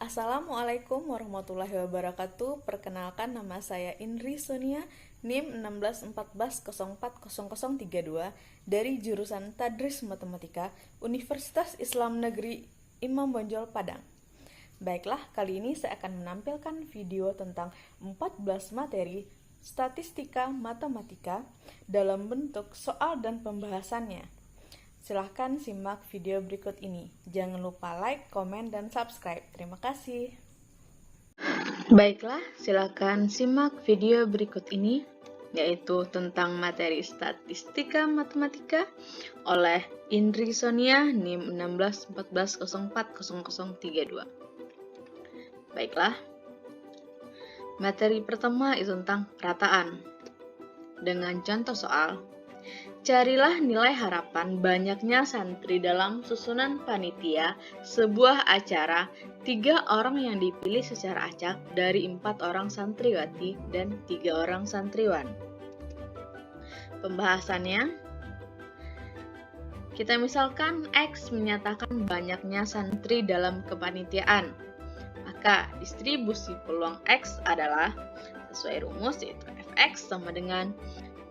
Assalamualaikum warahmatullahi wabarakatuh. Perkenalkan, nama saya Indri Sonia, NIM 1614040032 dari jurusan Tadris Matematika Universitas Islam Negeri Imam Bonjol Padang. Baiklah, kali ini saya akan menampilkan video tentang 14 materi statistika matematika dalam bentuk soal dan pembahasannya. Silahkan simak video berikut ini. Jangan lupa like, komen, dan subscribe. Terima kasih. Baiklah, silakan simak video berikut ini, yaitu tentang materi statistika matematika oleh Indri Sonia, NIM 1614040032. Baiklah, materi pertama itu tentang rataan. Dengan contoh soal, carilah nilai harapan banyaknya santri dalam susunan panitia sebuah acara 3 orang yang dipilih secara acak dari 4 orang santriwati dan 3 orang santriwan. Pembahasannya, kita misalkan X menyatakan banyaknya santri dalam kepanitiaan. Maka distribusi peluang X adalah sesuai rumus, yaitu Fx sama dengan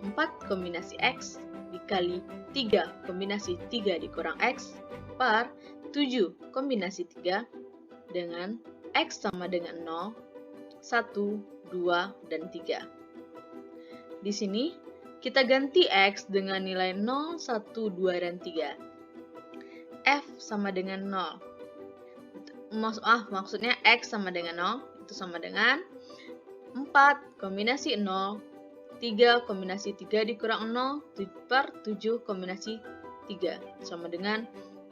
4 kombinasi X dikali 3 kombinasi 3 dikurang X per 7 kombinasi 3 dengan X sama dengan 0, 1, 2, dan 3. Di sini kita ganti X dengan nilai 0, 1, 2, dan 3. F sama dengan 0. Maksudnya X sama dengan 0, itu sama dengan 4 kombinasi 0, 3 kombinasi 3 dikurang 0 per 7 kombinasi 3 sama dengan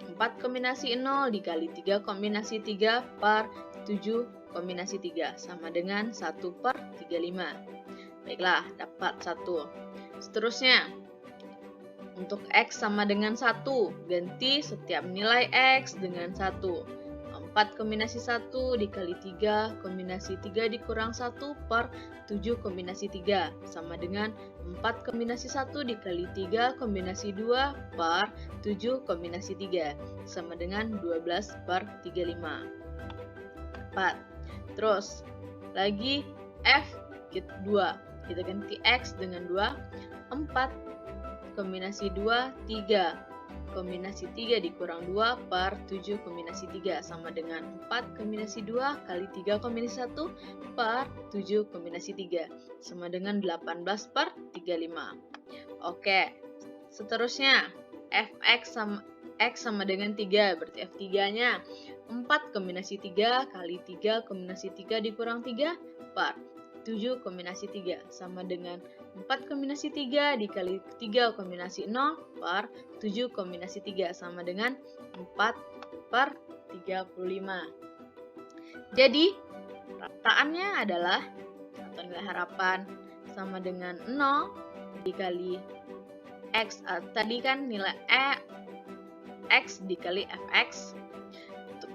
4 kombinasi 0 dikali 3 kombinasi 3 per 7 kombinasi 3 sama dengan 1 per 35. Baiklah, dapat 1. Seterusnya, untuk X sama dengan 1, ganti setiap nilai X dengan 1. 4 kombinasi 1 dikali 3 kombinasi 3 dikurang 1 per 7 kombinasi 3 sama dengan 4 kombinasi 1 dikali 3 kombinasi 2 per 7 kombinasi 3 sama dengan 12 per 35. 4. Terus lagi F 2, kita ganti X dengan 2, 4 kombinasi 2, 3 kombinasi 3 dikurang 2 per 7 kombinasi 3 sama dengan 4 kombinasi 2 kali 3 kombinasi 1 per 7 kombinasi 3 sama dengan 18 per 35. Oke, seterusnya Fx sama X sama dengan 3, berarti F3-nya 4 kombinasi 3 kali 3 kombinasi 3 dikurang 3 per 7 kombinasi 3 sama dengan 4 kombinasi 3 dikali 3 kombinasi 0 per 7 kombinasi 3 sama dengan 4 per 35. Jadi, rataannya adalah atau nilai harapan sama dengan 0 dikali X. Tadi kan nilai X dikali Fx. Untuk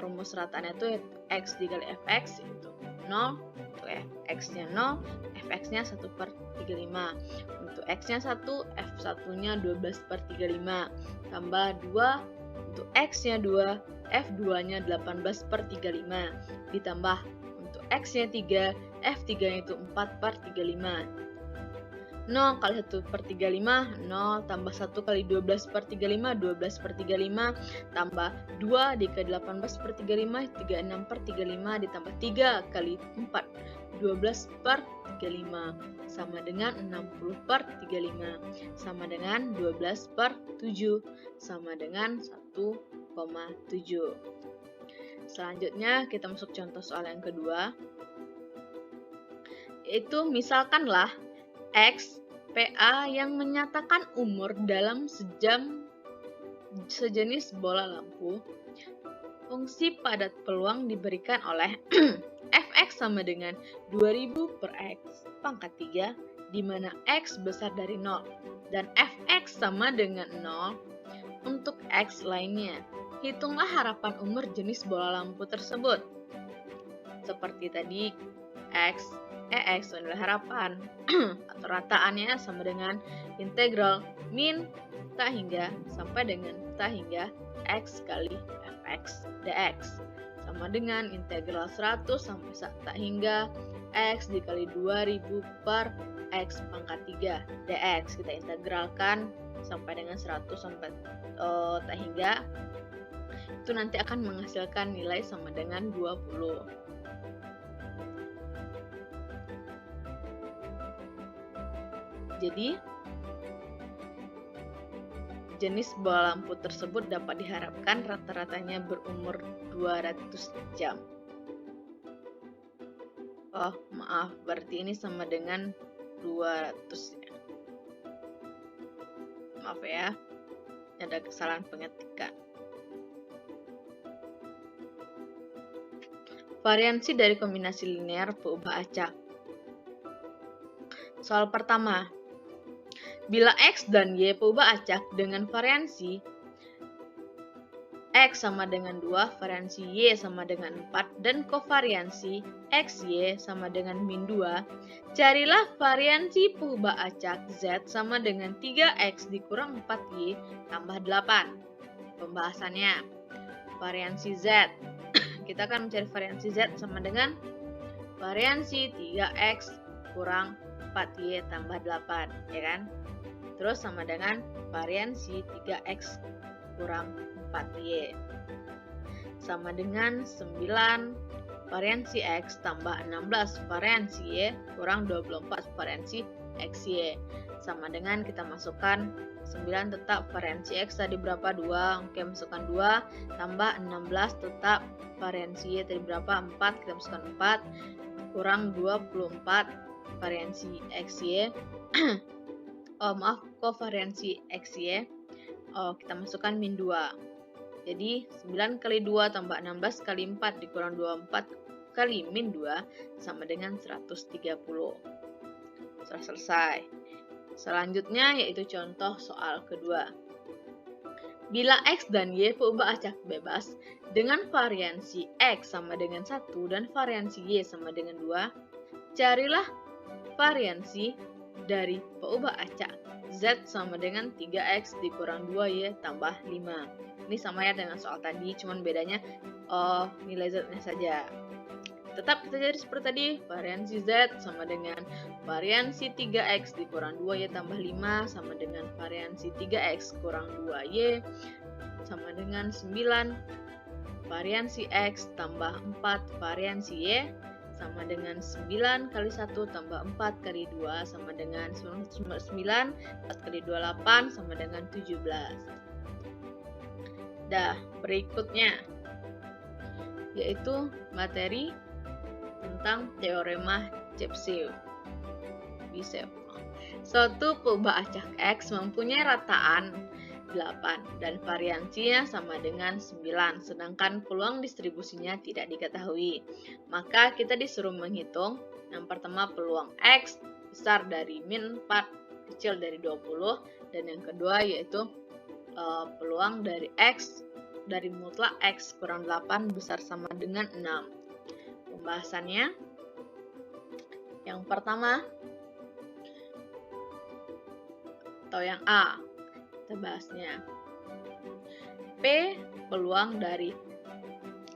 rumus rataannya itu X dikali Fx itu 0. X-nya 0, Fx-nya 1 per 35. Untuk X-nya 1, F1-nya 12 per 35. Tambah 2, untuk X-nya 2, F2-nya 18 per 35. Ditambah untuk X-nya 3, F3-nya itu 4 per 35. 0 kali 1 per 35, 0 tambah 1 kali 12 per 35, 12 per 35, tambah 2 dikali 18 per 35, 36 per 35, ditambah 3 kali 4, 12 per 35, sama dengan 60 per 35, sama dengan 12 per 7, sama dengan 1,7. Selanjutnya kita masuk contoh soal yang kedua, yaitu misalkanlah X, PA yang menyatakan umur dalam sejenis bola lampu. Fungsi padat peluang diberikan oleh Fx sama dengan 2000 per X pangkat 3, di mana X besar dari 0, dan Fx sama dengan 0 untuk X lainnya. Hitunglah harapan umur jenis bola lampu tersebut. Seperti tadi, X adalah harapan atau rataannya sama dengan integral min tak hingga sampai dengan tak hingga X kali Fx dx sama dengan integral 100 sampai tak hingga X dikali 2000 per X pangkat 3 dx. Kita integralkan sampai dengan 100 sampai tak hingga. Itu nanti akan menghasilkan nilai sama dengan 20. Jadi, jenis bola lampu tersebut dapat diharapkan rata-ratanya berumur 200 jam. Oh, maaf, berarti ini sama dengan 200 ya. Maaf ya, ada kesalahan pengetikan. Variansi dari kombinasi linear peubah acak. Soal pertama, bila X dan Y peubah acak dengan variansi X sama dengan 2, variansi Y sama dengan 4, dan kovariansi XY sama dengan min 2, carilah variansi peubah acak Z sama dengan 3X dikurang 4Y tambah 8. Pembahasannya, variansi Z. Kita akan mencari variansi Z sama dengan variansi 3X kurang 4Y tambah 8, ya kan? Terus sama dengan variansi 3X kurang 4Y. Sama dengan 9 variansi X tambah 16 variansi Y kurang 24 variansi XY. Sama dengan kita masukkan 9 tetap variansi X tadi berapa? 2. Oke, masukkan 2 tambah 16 tetap variansi Y tadi berapa? 4. Kita masukkan 4 kurang 24 variansi XY. Kovariansi XY. Kita masukkan min 2. Jadi 9 kali 2 tambah 16 kali 4 dikurang 24 kali min 2 sama dengan 130. Sudah selesai. Selanjutnya yaitu contoh soal kedua. Bila X dan Y peubah acak bebas dengan variansi X sama dengan 1 dan variansi Y sama dengan 2, carilah variansi dari peubah acak Z sama dengan 3X dikurang 2Y tambah 5. Ini sama ya dengan soal tadi, cuman bedanya nilai Z-nya saja. Tetap kita cari seperti tadi, variansi Z sama dengan variansi 3X dikurang 2Y tambah 5 sama dengan variansi 3X kurang 2Y sama dengan 9 variansi X tambah 4 variansi Y sama dengan 9 kali 1 tambah 4 kali 2 sama dengan 9, 4 kali 2, 8 sama dengan 17. Dah, berikutnya yaitu materi tentang teorema Chebyshev. Suatu peubah acak X mempunyai rataan 8 dan variansinya sama dengan 9, sedangkan peluang distribusinya tidak diketahui. Maka kita disuruh menghitung yang pertama peluang X besar dari min 4 kecil dari 20, dan yang kedua yaitu peluang dari X dari mutlak X kurang 8 besar sama dengan 6. Pembahasannya, yang pertama atau yang A, kita bahasnya P peluang dari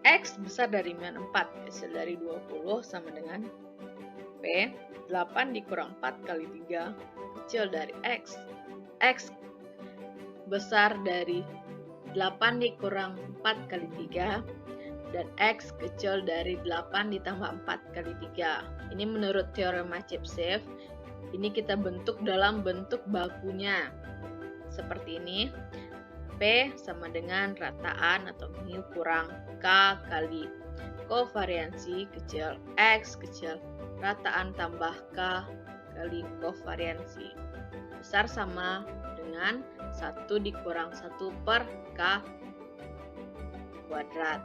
X besar dari min 4 kecil dari 20 sama dengan P 8 dikurang 4 kali 3 kecil dari X besar dari 8 dikurang 4 kali 3 dan X kecil dari 8 ditambah 4 kali 3. Ini menurut teorema Chebyshev. Ini kita bentuk dalam bentuk bakunya seperti ini. P sama dengan rataan atau mu kurang K kali kovariansi kecil X kecil rataan tambah K kali kovariansi besar sama dengan 1 dikurang 1 per K kuadrat.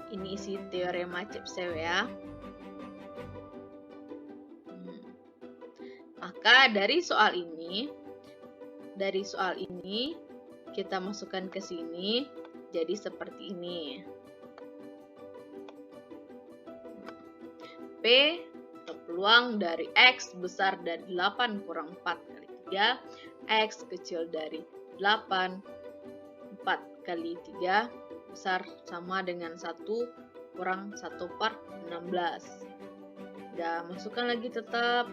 Ini isi teorema Chebyshev ya. Maka dari soal ini kita masukkan ke sini jadi seperti ini. P peluang dari X besar dari 8 kurang 4 kali 3, X kecil dari 8 4 kali 3 besar sama dengan 1 kurang 1/16. Dan masukkan lagi tetap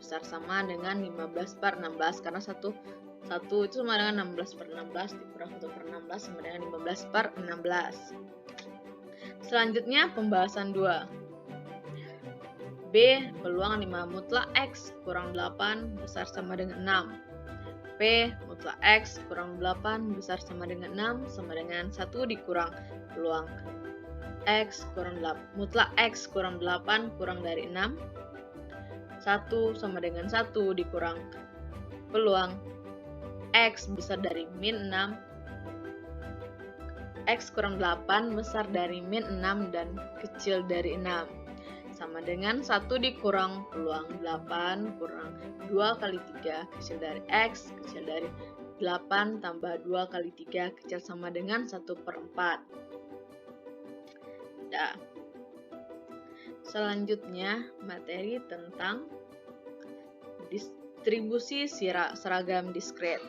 besar sama dengan 15/16 karena 1 itu sama dengan 16/16 dikurang 1/16 sama dengan 15/16. Selanjutnya pembahasan 2. B. Peluang 5 mutlak X kurang 8 besar sama dengan 6. P. Mutlak X kurang 8 besar sama dengan 6 sama dengan 1 dikurang peluang X kurang 8, mutlak X kurang 8 kurang dari 6. 1 sama dengan 1 dikurang peluang X besar dari min 6. X kurang 8 besar dari min 6 dan kecil dari 6. Sama dengan 1 dikurang peluang 8 kurang 2 kali 3 kecil dari X kecil dari 8 tambah 2 kali 3 kecil sama dengan 1/4. Nah, selanjutnya materi tentang distribusi seragam diskret.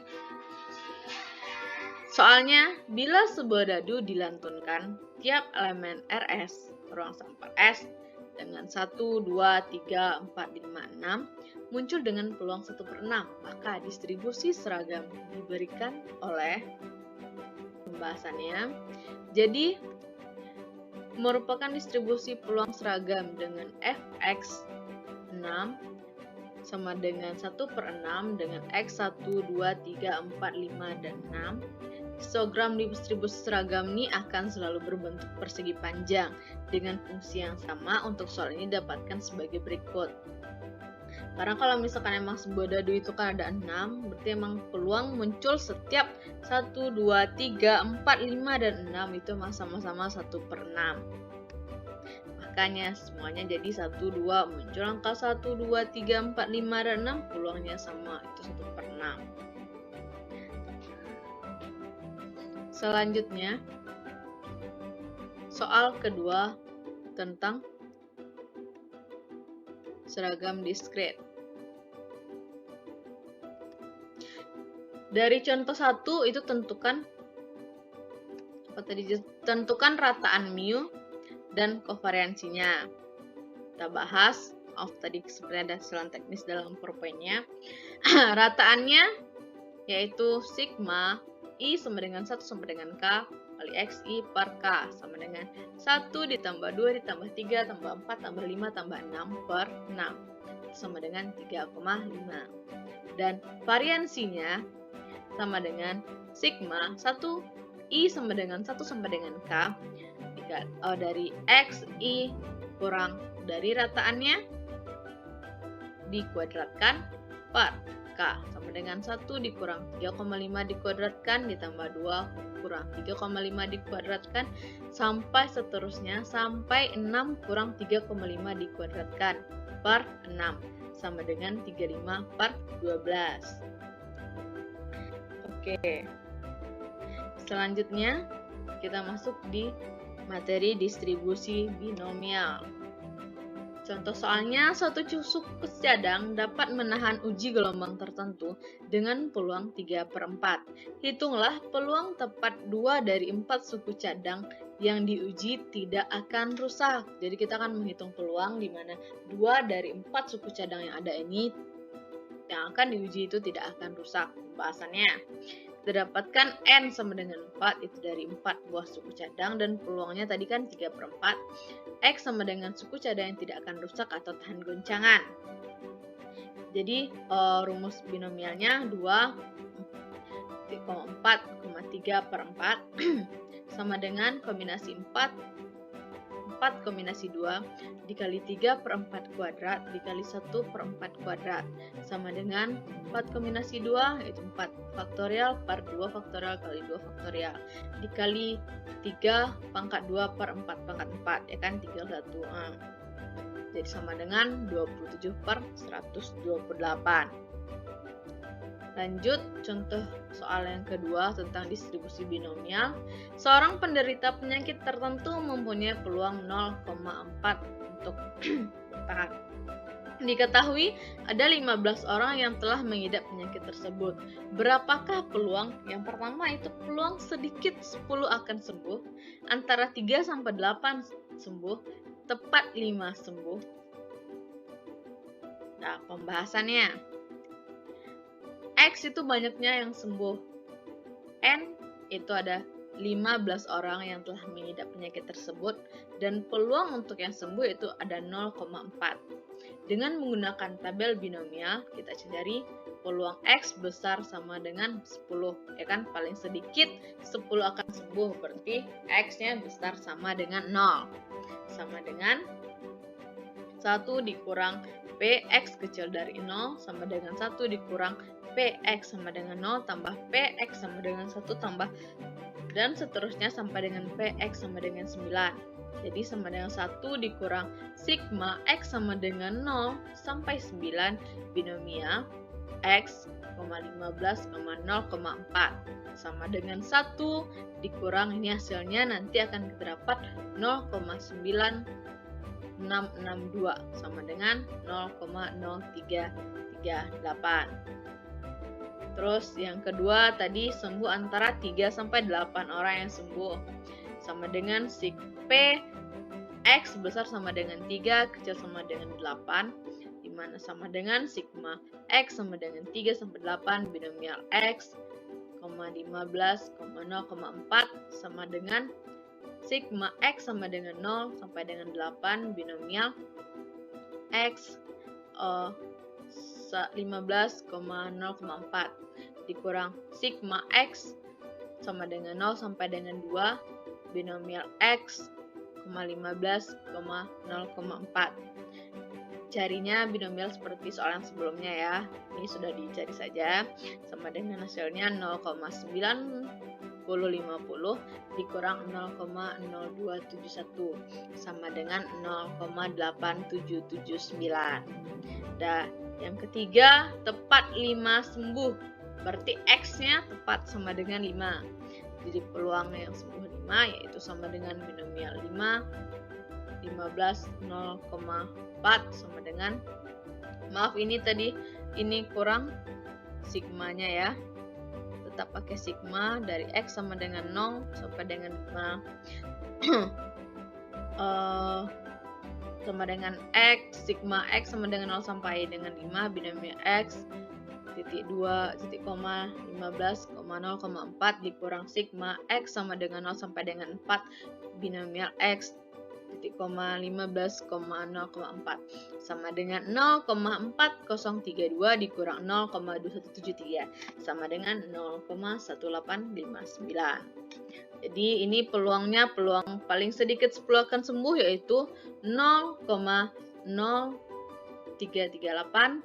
Soalnya, bila sebuah dadu dilantunkan tiap elemen RS ruang sampel S dengan 1, 2, 3, 4, 5, 6 muncul dengan peluang 1/6, maka distribusi seragam diberikan oleh pembahasannya. Jadi, merupakan distribusi peluang seragam dengan Fx 6 sama dengan 1/6 dengan X 1, 2, 3, 4, 5, dan 6. Histogram distribusi seragam ini akan selalu berbentuk persegi panjang dengan fungsi yang sama. Untuk soal ini dapatkan sebagai berikut. Karena kalau misalkan emang sebuah dadu itu kan ada 6, berarti emang peluang muncul setiap 1, 2, 3, 4, 5, dan 6 itu emang sama-sama 1/6. Makanya semuanya jadi 1, 2, muncul angka 1, 2, 3, 4, 5, dan 6, peluangnya sama, itu 1/6. Selanjutnya, soal kedua tentang seragam diskret. Dari contoh 1 itu tentukan rataan mu dan kovariansinya. Kita bahas tadi seperti ada kesalahan teknis dalam PowerPoint-nya. Rataannya yaitu sigma I sama dengan 1 sama dengan K kali XI per K sama dengan 1 ditambah 2 ditambah 3 tambah 4 tambah 5 tambah 6 per 6 sama dengan 3,5. Dan variansinya sama dengan sigma 1 I sama dengan 1 sama dengan K dari XI kurang dari rataannya dikuadratkan per K sama dengan 1 dikurang 3,5 dikuadratkan ditambah 2 kurang 3,5 dikuadratkan sampai seterusnya sampai 6 kurang 3,5 dikuadratkan per 6 sama dengan 35 per 12. Oke. Selanjutnya kita masuk di materi distribusi binomial. Contoh soalnya, suatu suku cadang dapat menahan uji gelombang tertentu dengan peluang 3/4. Hitunglah peluang tepat 2 dari 4 suku cadang yang diuji tidak akan rusak. Jadi kita akan menghitung peluang di mana 2 dari 4 suku cadang yang ada ini yang akan diuji itu tidak akan rusak. Pembahasannya, kita dapatkan N sama dengan 4, itu dari 4 buah suku cadang, dan peluangnya tadi kan 3/4. X sama dengan suku cadang yang tidak akan rusak atau tahan goncangan. Jadi rumus binomialnya 2,4,3/4 sama dengan kombinasi 4 kombinasi 2 dikali 3/4 kuadrat dikali 1/4 kuadrat sama dengan 4 kombinasi 2 yaitu 4 faktorial per 2 faktorial kali 2 faktorial dikali 3 pangkat 2 per 4 pangkat 4 ya kan 31. Jadi sama dengan 27/128. Lanjut, contoh soal yang kedua tentang distribusi binomial. Seorang penderita penyakit tertentu mempunyai peluang 0,4 untuk bertahan. Diketahui ada 15 orang yang telah mengidap penyakit tersebut. Berapakah peluang? Yang pertama itu peluang sedikit 10 akan sembuh, antara 3 sampai 8 sembuh, tepat 5 sembuh. Nah, pembahasannya. X itu banyaknya yang sembuh. N itu ada 15 orang yang telah mengidap penyakit tersebut dan peluang untuk yang sembuh itu ada 0,4. Dengan menggunakan tabel binomial, kita cari peluang X besar sama dengan 10, ya kan? Paling sedikit 10 akan sembuh, berarti X-nya besar sama dengan 0. Sama dengan 1 dikurang PX kecil dari 0 sama dengan 1 dikurang PX sama dengan 0 tambah PX sama dengan 1 tambah dan seterusnya sampai dengan PX sama dengan 9. Jadi sama dengan 1 dikurang sigma X sama dengan 0 sampai 9 binomial X, 15, 0,4 sama dengan 1 dikurang, ini hasilnya nanti akan kita dapat 0,9662 sama dengan 0,0338. Terus yang kedua tadi sembuh antara 3 sampai 8 orang yang sembuh. Sama dengan sig P X besar sama dengan 3, kecil sama dengan 8, di mana sama dengan sigma X sama dengan 3 sampai 8 binomial X, 15, 0,4 sama dengan sigma X sama dengan 0 sampai dengan 8 binomial X, 15,0,4 dikurang sigma X sama dengan 0 sampai dengan 2 binomial X, 15,0,4. Carinya binomial seperti soal yang sebelumnya ya. Ini sudah dicari saja. Sama dengan hasilnya 0,950 dikurang 0,0271 sama dengan 0,8779. Nah, yang ketiga tepat 5 sembuh. Berarti X-nya tepat sama dengan 5. Jadi peluang yang sembuh 5 yaitu sama dengan binomial 5, 15, 0,4 sama dengan, maaf ini tadi ini kurang sigmanya ya, tetap pakai sigma dari X sama dengan 0 sampai dengan 5 sama dengan X, sigma X sama dengan 0 sampai dengan 5 binomial X titik 2 titik koma 15,0,4 dikurang sigma X sama dengan 0 sampai dengan 4 binomial X titik koma 15,0,4 sama dengan 0,4032 dikurang 0,2173 sama dengan 0,1859. Jadi ini peluangnya peluang paling sedikit 10 akan sembuh yaitu 0,0338.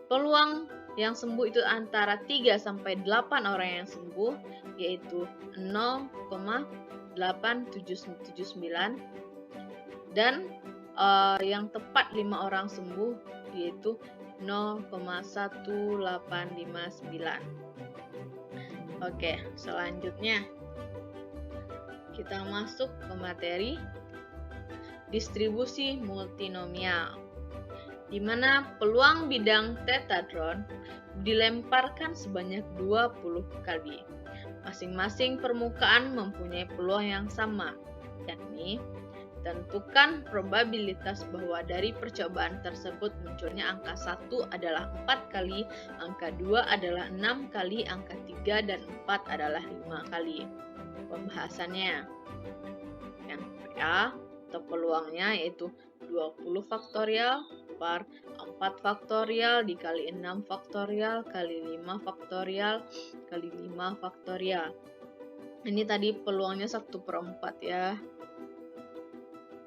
Peluang yang sembuh itu antara 3 sampai 8 orang yang sembuh yaitu 0,8779 dan yang tepat 5 orang sembuh yaitu 0,1859. Oke, selanjutnya kita masuk ke materi distribusi multinomial, di mana peluang bidang tetradron dilemparkan sebanyak 20 kali. Masing-masing permukaan mempunyai peluang yang sama, yakni tentukan probabilitas bahwa dari percobaan tersebut munculnya angka 1 adalah 4 kali, angka 2 adalah 6 kali, angka 3 dan 4 adalah 5 kali. Pembahasannya. Yang PA atau peluangnya yaitu 20 faktorial per 4 faktorial dikali 6 faktorial kali 5 faktorial kali 5 faktorial. Ini tadi peluangnya 1/4 ya.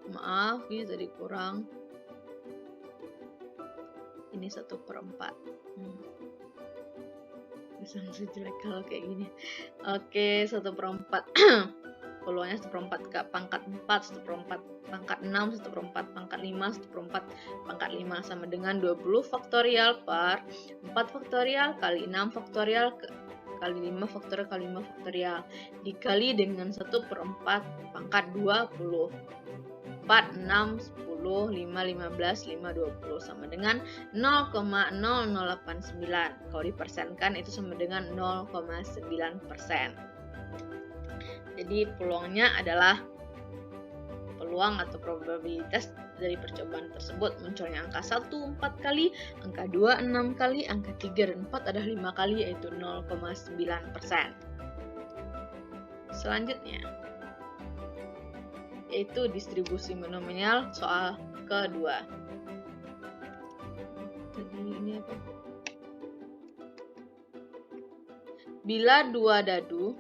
Maaf, ini tadi kurang. Ini 1/4. Bisa jelek kalau kayak gini. Oke, 1/4. Peluangnya 1/4 pangkat 4, 1/4 pangkat 6, 1/4 pangkat 5, 1/4 pangkat 5 sama dengan 20 faktorial per 4 faktorial kali 6 faktorial kali 5 faktorial kali 5 faktorial dikali dengan 1/4 pangkat 20. 4, 6, 10, 10, 5, 15, 5, 20 sama dengan 0,0089. Kalau dipersenkan itu sama dengan 0,9%. Jadi peluangnya adalah peluang atau probabilitas dari percobaan tersebut munculnya angka 1 4 kali, angka 2 6 kali, angka 3 dan 4 adalah 5 kali, yaitu 0,9%. Selanjutnya yaitu distribusi monomial soal kedua. Jadi ini apa? Bila dua dadu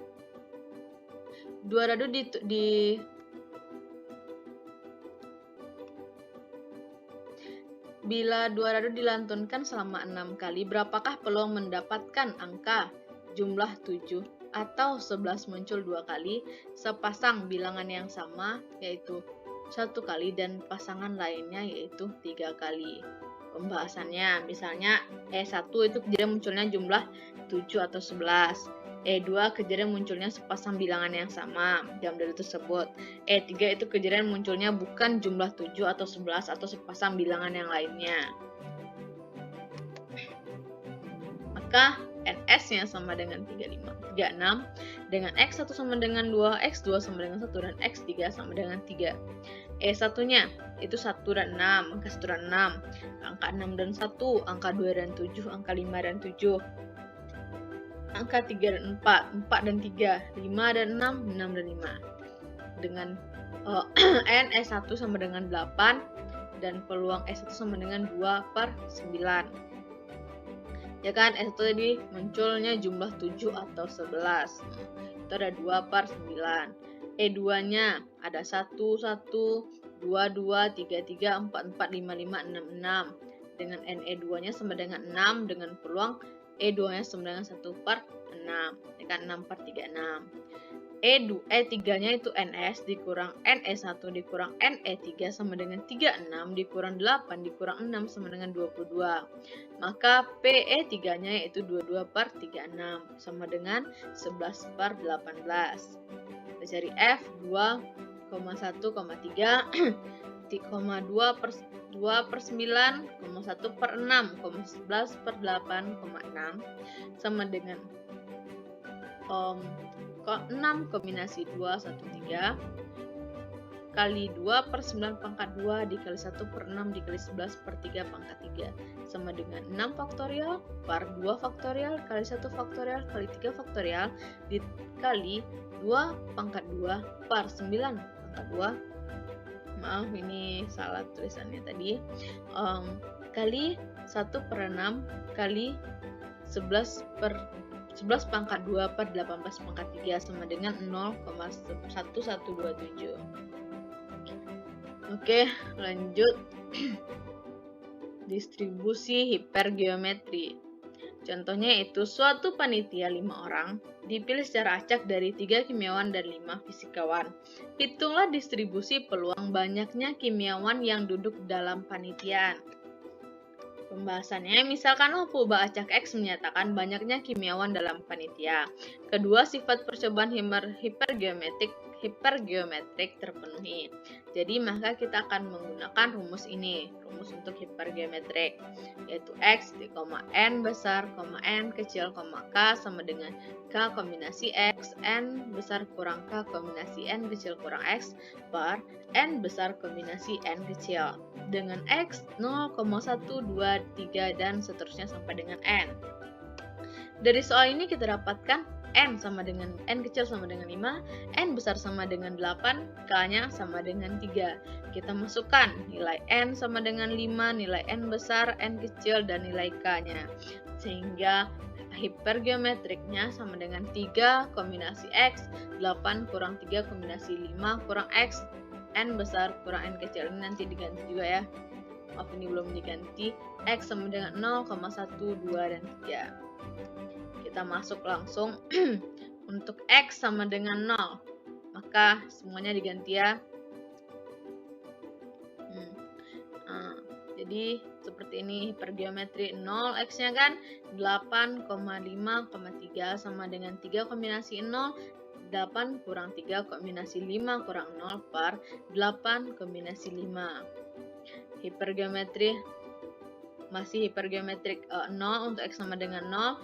Bila dua dadu dilantunkan selama 6 kali, berapakah peluang mendapatkan angka jumlah 7 atau 11 muncul 2 kali sepasang bilangan yang sama, yaitu 1 kali, dan pasangan lainnya yaitu 3 kali. Pembahasannya, misalnya E1 itu kejadian munculnya jumlah 7 atau 11. E2 kejadian munculnya sepasang bilangan yang sama dalam dadu tersebut. E3 itu kejadian munculnya bukan jumlah 7 atau 11 atau sepasang bilangan yang lainnya. Maka NS-nya sama dengan 36, dengan X1 sama dengan 2, X2 sama dengan 1, dan X3 sama dengan 3. E1-nya itu 1 dan 6, angka 1 dan 6, angka 6 dan 1, angka 2 dan 7, angka 5 dan 7, angka 3 dan 4, 4 dan 3, 5 dan 6, 6 dan 5. Dengan N E1 sama dengan 8 dan peluang E1 sama dengan 2/9. Ya kan, E1 tadi munculnya jumlah 7 atau 11. Itu ada 2/9. E2-nya ada 1, 1, 2, 2, 3, 3, 4, 4, 5, 5, 6, 6. Dengan NE2-nya sama dengan 6 dengan peluang E2-nya sama dengan 1/6. Ya kan, 6/36. E3-nya itu NS dikurang NE1 dikurang NE3 sama dengan 36 dikurang 8 dikurang 6 sama dengan 22. Maka PE3-nya yaitu 22/36 sama dengan 11/18. Kita cari F 2,1,3 2/9, 1/6, 11/8,6 sama dengan 6 kombinasi 2, 1, 3 kali 2/9 pangkat 2 dikali 1/6 dikali 11/3 pangkat 3 sama dengan 6 faktorial par 2 faktorial kali 1 faktorial kali 3 faktorial dikali 2 pangkat 2 par 9 pangkat 2. Maaf, ini salah tulisannya tadi. Kali 1/6 kali 11 pangkat 2 per 18 pangkat 3 sama dengan 0,1127. Oke, lanjut. Distribusi hipergeometri. Contohnya itu suatu panitia 5 orang dipilih secara acak dari 3 kimiawan dan 5 fisikawan. Hitunglah distribusi peluang banyaknya kimiawan yang duduk dalam panitiaan. Pembahasannya, misalkan Puba acak X menyatakan banyaknya kimiawan dalam panitia. Kedua sifat percobaan hipergeometrik terpenuhi. Jadi maka kita akan menggunakan rumus ini, rumus untuk hipergeometrik, yaitu X, N besar, N kecil, K sama dengan K kombinasi X, N besar kurang K kombinasi N kecil kurang X per N besar kombinasi N kecil. Dengan X 0,1, 2, 3, dan seterusnya sampai dengan N. Dari soal ini kita dapatkan N sama dengan N kecil sama dengan 5, N besar sama dengan 8, K-nya sama dengan 3. Kita masukkan nilai N sama dengan 5, nilai N besar, N kecil, dan nilai K-nya. Sehingga hipergeometriknya sama dengan 3 kombinasi X, 8 kurang 3 kombinasi 5 kurang X, N besar kurang N kecil. Ini nanti diganti juga ya. Maaf, ini belum diganti. X sama dengan 0,1, 2, dan 3. Kita masuk langsung untuk X sama dengan 0. Maka semuanya diganti ya. Jadi seperti ini hipergeometri 0 X-nya kan 8,5,3 sama dengan 3 kombinasi 0. 8 kurang 3 kombinasi 5 kurang 0 per 8 kombinasi 5. hipergeometri masih hipergeometrik 0 untuk X sama dengan 0.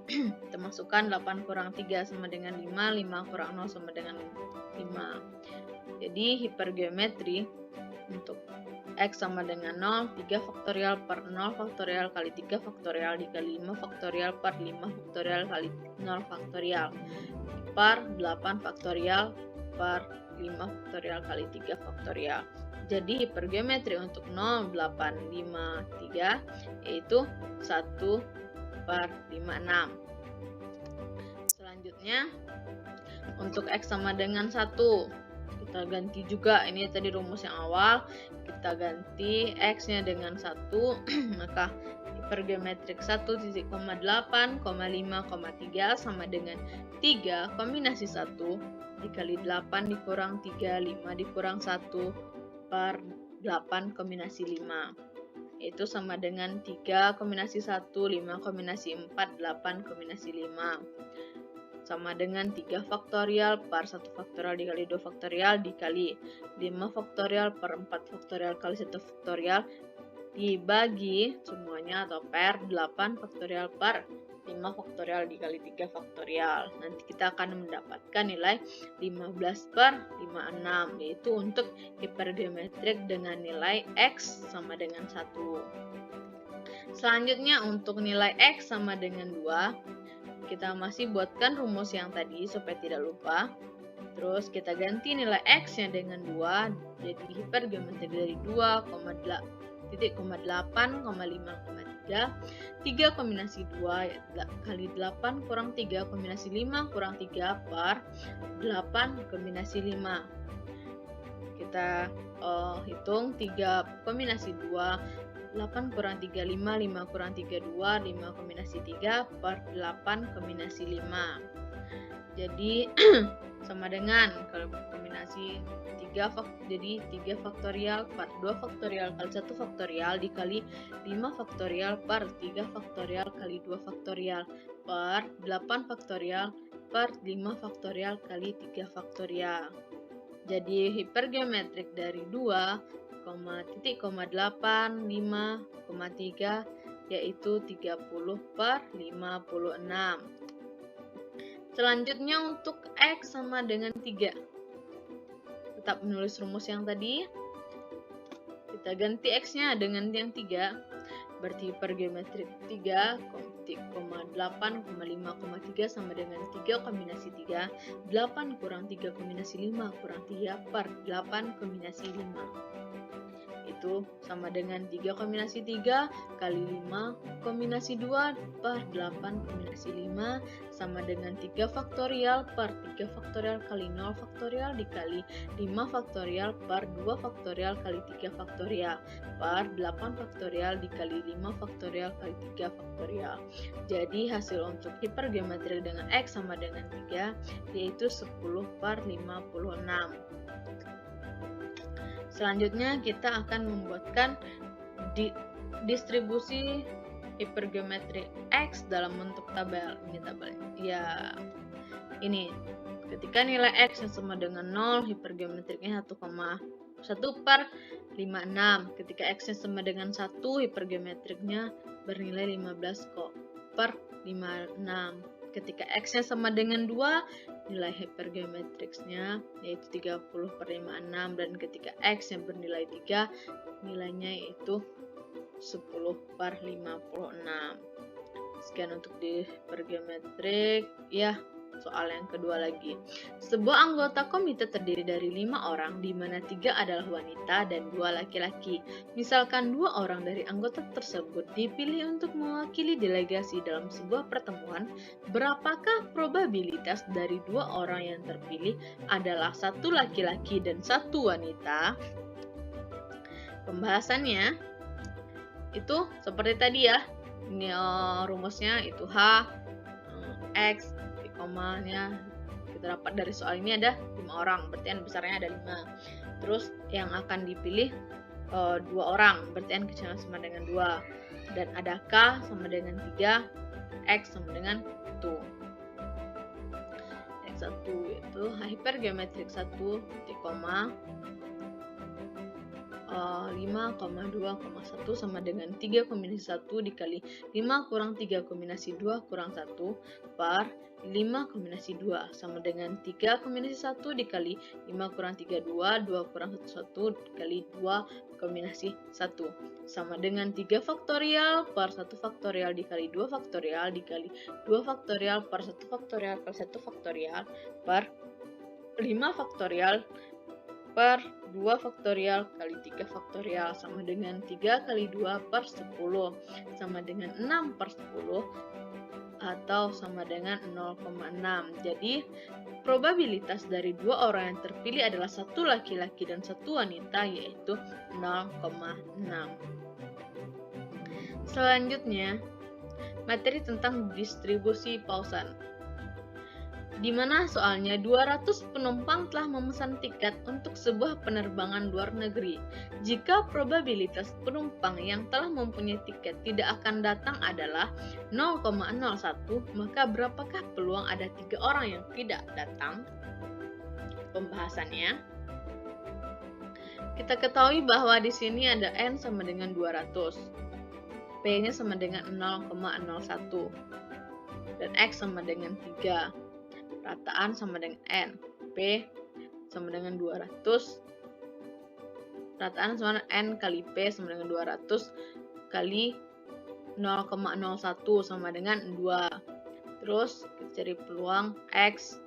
Kita masukkan 8 kurang 3 sama dengan 5, 5 kurang 0 sama dengan 5. Jadi hipergeometri untuk X sama dengan 0, 3 faktorial per 0 faktorial kali 3 faktorial dikali 5 faktorial per 5 faktorial kali 0 faktorial per 8 faktorial per 5 faktorial kali 3 faktorial. Jadi hipergeometri untuk 0, 8, 5, 3 yaitu 1 per 56. Selanjutnya untuk X sama dengan 1, kita ganti juga, ini tadi rumus yang awal, kita ganti X nya dengan 1, maka hipergeometrik 1,8,5,3 sama dengan 3 kombinasi 1 dikali 8 dikurang 3, 5 dikurang 1 per 8 kombinasi 5, yaitu sama dengan 3 kombinasi 1, 5 kombinasi 4, 8 kombinasi 5, sama dengan 3 faktorial per 1 faktorial dikali 2 faktorial dikali 5 faktorial per 4 faktorial kali 1 faktorial dibagi semuanya atau per 8 faktorial per 5 faktorial dikali 3 faktorial. Nanti kita akan mendapatkan nilai 15 per 56, yaitu untuk hipergeometrik dengan nilai X sama dengan 1. Selanjutnya untuk nilai X sama dengan 2, kita masih buatkan rumus yang tadi supaya tidak lupa. Terus kita ganti nilai X nya dengan 2, jadi hipergeometrik dari 2,8,5,3, 3 kombinasi 2 kali 8 kurang 3 kombinasi 5 kurang 3 per 8 kombinasi 5. Kita hitung 3 kombinasi 2, 8 kurang 3, 5, 5 kurang 3, 2, 5 kombinasi 3 per 8 kombinasi 5. Jadi sama dengan kalau kombinasi 3 jadi 3 faktorial per 2 faktorial kali 1 faktorial dikali 5 faktorial per 3 faktorial kali 2 faktorial per 8 faktorial per 5 faktorial kali 3 faktorial. Jadi hipergeometrik dari 2,8,5,3 yaitu 30 per 56. Selanjutnya untuk X sama dengan 3. Tetap menulis rumus yang tadi. Kita ganti X-nya dengan yang 3. Berarti hipergeometrik 3,8,5,3 sama dengan 3 kombinasi 3. 8 kurang 3 kombinasi 5 kurang 3 per 8 kombinasi 5. Itu sama dengan 3 kombinasi 3 kali 5 kombinasi 2 per 8 kombinasi 5 sama dengan 3 faktorial per 3 faktorial kali 0 faktorial dikali 5 faktorial per 2 faktorial kali 3 faktorial per 8 faktorial dikali 5 faktorial kali 3 faktorial. Jadi hasil untuk hipergeometrik dengan X sama dengan 3 yaitu 10 per 56. Selanjutnya kita akan membuatkan distribusi hipergeometrik X dalam bentuk tabel. Ini tabelnya. Ya, ini. Ketika nilai X yang sama dengan 0, hipergeometriknya 1,1 per 56. Ketika X yang sama dengan 1, hipergeometriknya bernilai 15 per 56. Ketika X-nya sama dengan 2, nilai hipergeometriknya yaitu 30 per 56. Dan ketika X yang bernilai 3, nilainya yaitu 10 per 56. Sekian untuk di hipergeometrik. Ya, soal yang kedua lagi. Sebuah anggota komite terdiri dari 5 orang, di mana 3 adalah wanita dan 2 laki-laki. Misalkan 2 orang dari anggota tersebut dipilih untuk mewakili delegasi dalam sebuah pertemuan, berapakah probabilitas dari 2 orang yang terpilih adalah 1 laki-laki dan 1 wanita? Pembahasannya itu seperti tadi ya. Ini rumusnya itu H, X, komanya kita dapat dari soal ini ada 5 orang, berarti n besarnya ada 5. Terus yang akan dipilih 2 orang, berarti n kecilnya sama dengan 2. Dan ada K sama dengan 3, X sama dengan 1. X1 itu hipergeometrik 1 titik koma 5,2,1 sama dengan 3 kombinasi 1 dikali 5 kurang 3 kombinasi 2 kurang 1 per 5 kombinasi 2 sama dengan 3 kombinasi 1 dikali 5 kurang 3, 2 kurang 1, 1 dikali 2 kombinasi 1 sama dengan 3 faktorial per 1 faktorial dikali 2 faktorial dikali 2 faktorial per 1 faktorial per 1 faktorial per 5 faktorial per 2 faktorial kali 3 faktorial sama dengan 3 kali 2 per 10 sama dengan 6 per 10 atau sama dengan 0,6. Jadi probabilitas dari dua orang yang terpilih adalah satu laki-laki dan satu wanita, yaitu 0,6. Selanjutnya, materi tentang distribusi Pausan, di mana soalnya 200 penumpang telah memesan tiket untuk sebuah penerbangan luar negeri. Jika probabilitas penumpang yang telah mempunyai tiket tidak akan datang adalah 0,01, maka berapakah peluang ada 3 orang yang tidak datang? Pembahasannya, kita ketahui bahwa di sini ada N sama dengan 200, P-nya sama dengan 0,01, dan X sama dengan 3. Rataan sama dengan N, P sama dengan 200, rataan sama dengan N kali P sama dengan 200 kali 0,01 sama dengan 2. Terus kita cari peluang X,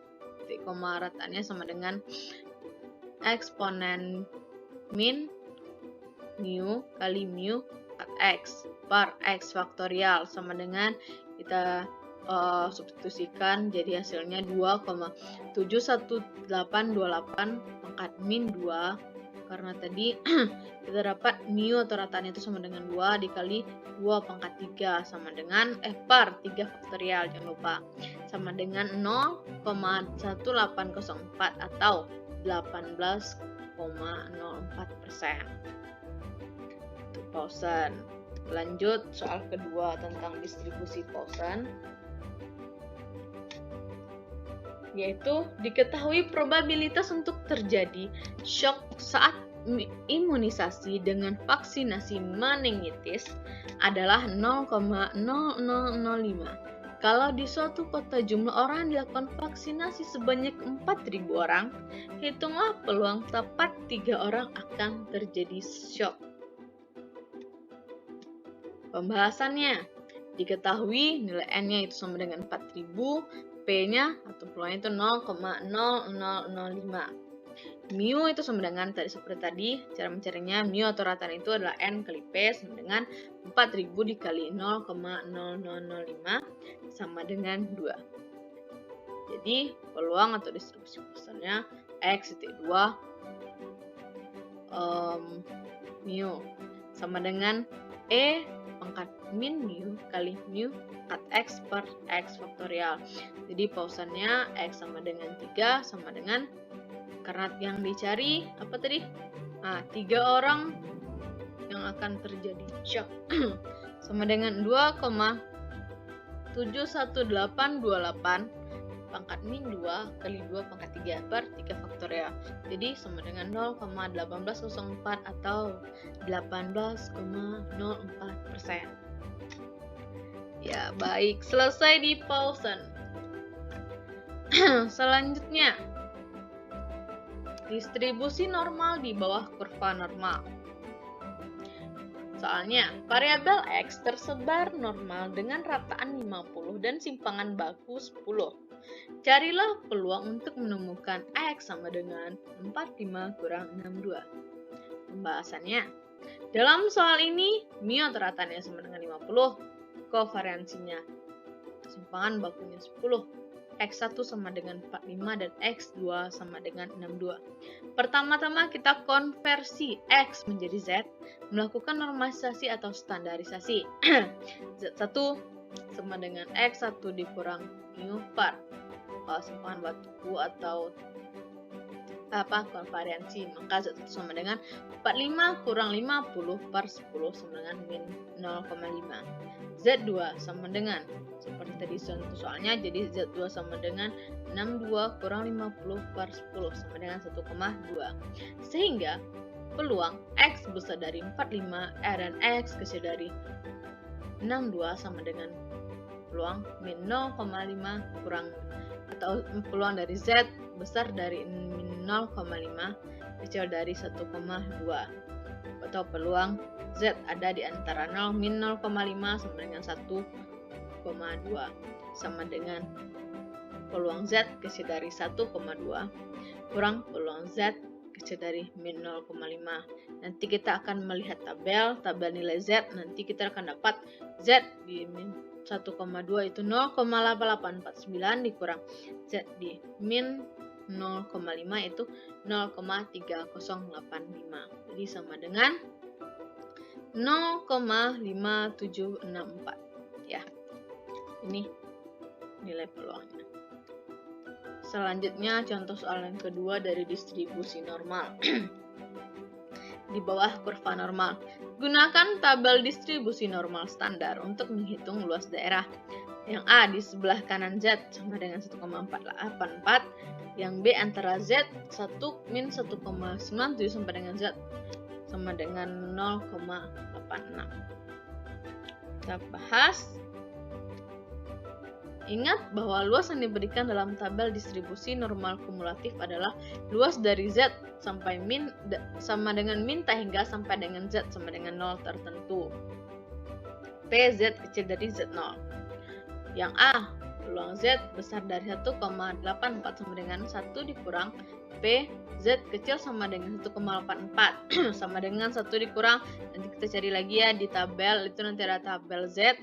titik koma rataannya sama dengan eksponen min mu kali mu X per X faktorial sama dengan kita substitusikan jadi hasilnya 2,71828 pangkat min 2, karena tadi kita dapat mu atau rataan itu sama dengan 2 dikali 2 pangkat 3 sama dengan per 3 faktorial, jangan lupa, sama dengan 0,1804 atau 18,04%. Itu Pausan. Lanjut soal kedua tentang distribusi Pausan, yaitu diketahui probabilitas untuk terjadi shock saat imunisasi dengan vaksinasi meningitis adalah 0,0005. Kalau di suatu kota jumlah orang yang dilakukan vaksinasi sebanyak 4.000 orang, hitunglah peluang tepat 3 orang akan terjadi shock. Pembahasannya, diketahui nilai N-nya itu sama dengan 4.000, P-nya atau peluangnya itu 0,0005. Mu itu sama dengan seperti tadi, cara mencarinya mu atau rataan itu adalah N kali P sama dengan 4.000 dikali 0,0005 sama dengan 2. Jadi peluang atau distribusi Pausannya X,2 mu sama dengan E pangkat min mu kali mu pangkat X per X faktorial. Jadi pausannya X sama dengan 3 sama dengan, karena yang dicari apa tadi? 3 orang yang akan terjadi shock sama dengan 2,71828 pangkat min 2 kali 2 pangkat 3 per 3 faktorial. Jadi sama dengan 0,1804 atau 18,04%. Ya, baik. Selesai di Pausan. Selanjutnya, distribusi normal di bawah kurva normal. Soalnya, variabel X tersebar normal dengan rataan 50 dan simpangan baku 10. Carilah peluang untuk menemukan X sama dengan 45 kurang 62. Pembahasannya, dalam soal ini, mu atau rataannya sama dengan 50, kovariansinya simpangan bakunya 10, X1 sama dengan 45 dan X2 sama dengan 62. Pertama-tama kita konversi X menjadi Z, melakukan normalisasi atau standarisasi. Z1 sama dengan X1 dikurang mu per simpangan baku atau konvariansi, maka Z1 sama dengan 45 kurang 50 per 10 sama dengan min 0,5. Z2 sama dengan, seperti tadi soalnya, jadi Z2 sama dengan 62 kurang 50 per 10 sama dengan 1,2. Sehingga peluang X besar dari 45 dan X kecil dari 62 sama dengan peluang min 0,5 kurang atau peluang dari Z besar dari min 0,5 kecil dari 1,2 atau peluang Z ada di antara 0 min 0,5 sama dengan 1,2 sama dengan peluang Z kecil dari 1,2 kurang peluang Z kecil dari min 0,5. Nanti kita akan melihat tabel nilai Z. Nanti kita akan dapat Z di min 1,2 itu 0,8849 dikurang Z di min 0,5 itu 0,3085. Jadi sama dengan 0,5764 ya. Ini nilai peluangnya. Selanjutnya contoh soal yang kedua dari distribusi normal. Di bawah kurva normal. Gunakan tabel distribusi normal standar untuk menghitung luas daerah. Yang A di sebelah kanan Z sama dengan 1,484. Yang B antara Z 1 min 1,97 sampai dengan Z sama dengan 0,86. Kita bahas. Ingat bahwa luas yang diberikan dalam tabel distribusi normal kumulatif adalah luas dari Z sampai min sama dengan min hingga sampai dengan Z sama dengan 0 tertentu. PZ kecil dari Z0. Yang A, peluang Z besar dari 1,84 sama dengan 1 dikurang PZ kecil sama dengan 1,84 sama dengan 1 dikurang, nanti kita cari lagi ya di tabel, itu nanti ada tabel Z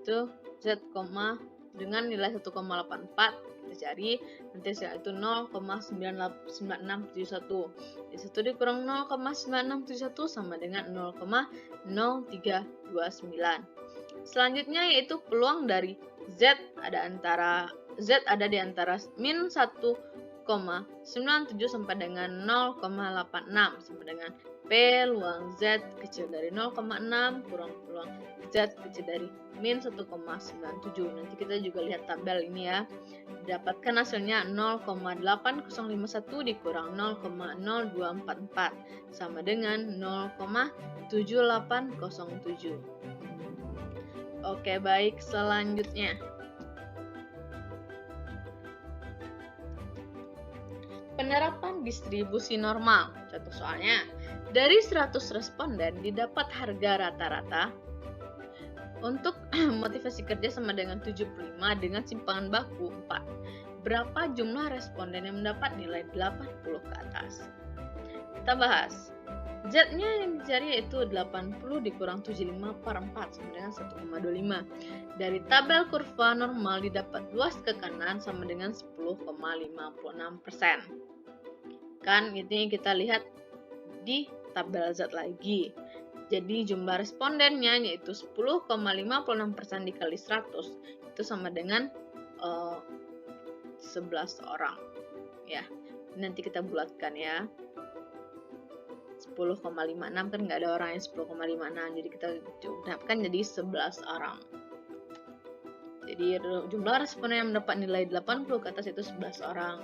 itu Z, dengan nilai 1,84 kita cari nanti itu 0,9671. Jadi 1 dikurang 0,9671 sama dengan 0,0329. Selanjutnya yaitu peluang dari Z ada di antara min 1,97 sampai dengan 0,86 sama dengan peluang Z kecil dari 0,6 kurang peluang Z kecil dari min 1,97. Nanti kita juga lihat tabel ini ya. Dapatkan hasilnya 0,8051 dikurang 0,0244 sama dengan 0,7807. Oke, baik, selanjutnya. Penerapan distribusi normal. Contoh soalnya, dari 100 responden didapat harga rata-rata untuk motivasi kerja sama dengan 75 dengan simpangan baku 4. Berapa jumlah responden yang mendapat nilai 80 ke atas? Kita bahas. Z-nya yang dicari yaitu 80 dikurang 75 per 4 sama dengan 1,25. Dari tabel kurva normal didapat luas ke kanan sama dengan 10,56%. Kan ini kita lihat di tabel Z lagi. Jadi jumlah respondennya yaitu 10,56% dikali 100 itu sama dengan 11 orang. Ya, nanti kita bulatkan ya. 10,56 kan nggak ada orang yang 10,56, jadi kita dapatkan jadi 11 orang. Jadi jumlah responden yang mendapat nilai 80 ke atas itu 11 orang.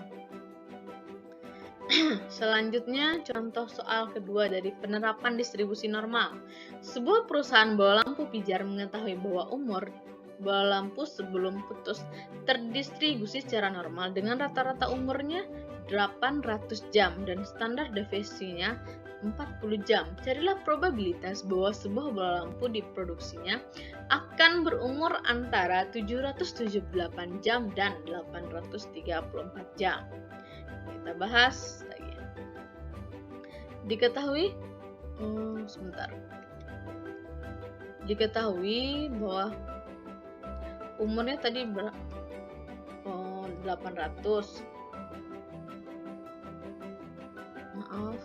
Selanjutnya contoh soal kedua dari penerapan distribusi normal. Sebuah perusahaan bola lampu pijar mengetahui bahwa umur bola lampu sebelum putus terdistribusi secara normal dengan rata-rata umurnya 800 jam dan standar deviasinya 40 jam. Carilah probabilitas bahwa sebuah bola lampu diproduksinya akan berumur antara 778 jam dan 834 jam. Kita bahas lagi. Diketahui bahwa umurnya tadi 800. Maaf.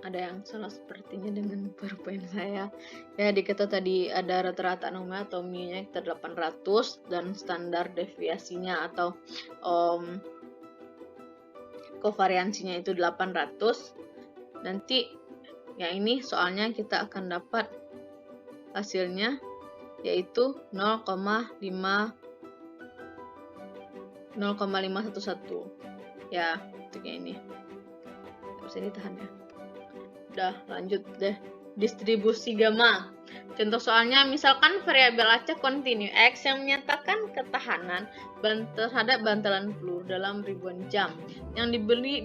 Ada yang salah sepertinya dengan PowerPoint saya. Ya, dikata tadi ada rata-rata nomor atau mu-nya kita 800 dan standar deviasinya atau kovariansinya itu 800. Nanti yang ini soalnya kita akan dapat hasilnya yaitu 0,5 0,511. Ya, itu kayak ini. Nggak usah ditahan ya. Udah, lanjut deh. Distribusi gamma. Contoh soalnya, misalkan variabel acak kontinu X yang menyatakan ketahanan terhadap bantalan peluru dalam ribuan jam yang diberi